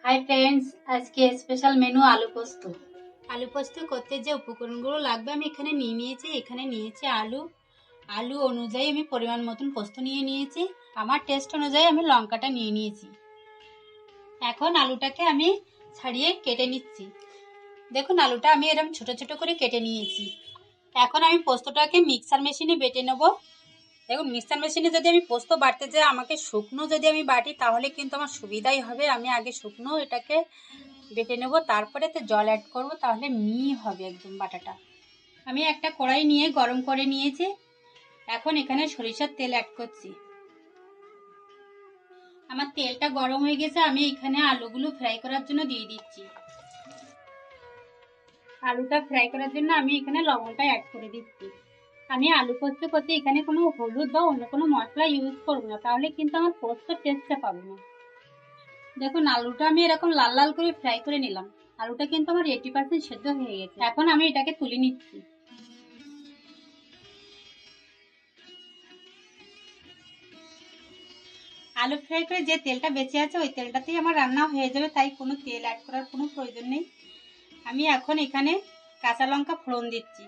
Hi friends, আজকে special menu আলু পোস্ত। আলু পোস্ত করতে যে উপকরণগুলো লাগবে আমি এখানে নিয়েছি। এখানে নিয়েছি আলু অনুযায়ী আমি পরিমাণ মতন পোস্ত নিয়েছি। আমার টেস্ট অনুযায়ী আমি লঙ্কাটা নিয়েছি। এখন আলুটাকে আমি ছাড়িয়ে কেটে নিচ্ছি। দেখুন, আলুটা আমি এরকম ছোট ছোট করে কেটে নিয়েছি। এখন আমি পোস্তটাকে মিক্সার মেশিনে বেটে নেব। দেখুন, মিক্সার মেশিনে যদি আমি পোস্ত বাটতে যাই, আমাকে শুকনো যদি আমি বাটি তাহলে কিন্তু আমার সুবিধাই হবে। আমি আগে শুকনো এটাকে বেটে নেব, তারপরে তো জল অ্যাড করব, তাহলে মিহি হবে একদম বাটাটা। আমি একটা কড়াই নিয়ে গরম করে নিয়েছি। এখন এখানে সরিষার তেল অ্যাড করছি। আমার তেলটা গরম হয়ে গেছে, আমি এখানে আলুগুলো ফ্রাই করার জন্য দিয়ে দিচ্ছি। আলুটা ফ্রাই করার জন্য আমি এখানে লবণটা অ্যাড করে দিচ্ছি। আমি আলু পোস্ত করতে এখানে কোনো হলুদ বা অন্য কোনো মশলা ইউজ করব না, তাহলে কিন্তু আমার পোস্ত টেস্টটা পাবো না। দেখুন, আলুটা আমি এরকম লাল লাল করে ফ্রাই করে নিলাম। আলুটা কিন্তু আমার 80% সেদ্ধ হয়ে গেছে। এখন আমি এটাকে তুলে নিচ্ছি। আলু ফ্রাই করে যে তেলটা বেঁচে আছে ওই তেলটাতেই আমার রান্না হয়ে যাবে, তাই কোনো তেল অ্যাড করার কোনো প্রয়োজন নেই। আমি এখন এখানে কাঁচা লঙ্কা ফোড়ন দিচ্ছি।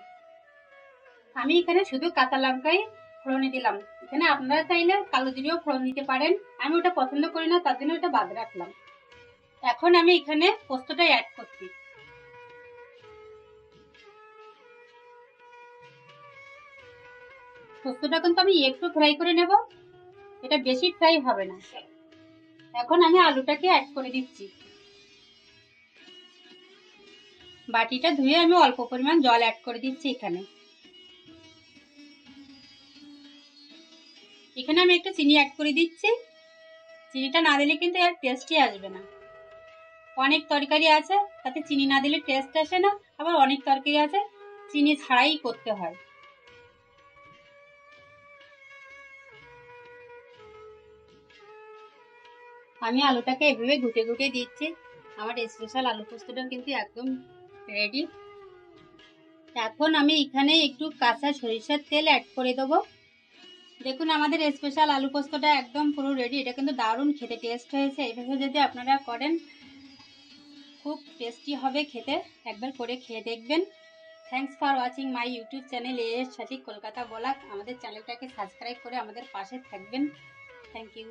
আমি এখানে শুধু কাঁচা লঙ্কাই ফোড়নে দিলাম। এখানে আপনারা চাইলে কালো জিরেও ফোড়ন দিতে পারেন। আমি ওটা পছন্দ করি না, তার জন্য ওটা বাদ রাখলাম। এখন আমি এখানে পোস্তটা অ্যাড করছি। পোস্তটা কিন্তু আমি একটু ফ্রাই করে নেব, এটা বেশি ফ্রাই হবে না। এখন আমি আলুটাকে অ্যাড করে দিচ্ছি। বাটিটা ধুয়ে আমি অল্প পরিমাণ জল অ্যাড করে দিচ্ছি। এখানে আমি একটু চিনি অ্যাড করে দিচ্ছি। চিনিটা না দিলে কিন্তু এর টেস্টই আসবে না। অনেক তরকারি আছে তাতে চিনি না দিলে টেস্ট আসে না, আবার অনেক তরকারি আছে চিনি ছাড়াই করতে হয়। আমি আলুটাকে এভাবে ঘুটে ঘুটে দিচ্ছি। আমার স্পেশাল আলু পোস্তটা কিন্তু একদম রেডি। এখন আমি এখানে একটু কাঁচা সরিষার তেল অ্যাড করে দেবো। দেখুন, আমাদের স্পেশাল আলু পোস্তটা একদম পুরো রেডি। এটা কিন্তু দারুণ খেতে টেস্ট হয়েছে। এইভাবে যদি আপনারা করেন খুব টেস্টি হবে খেতে। একবার করে খেয়ে দেখবেন। Thanks for watching my YouTube channel এর সঠিক কলকাতা ব্লগ। আমাদের চ্যানেলটাকে সাবস্ক্রাইব করে আমাদের পাশে থাকবেন। Thank you.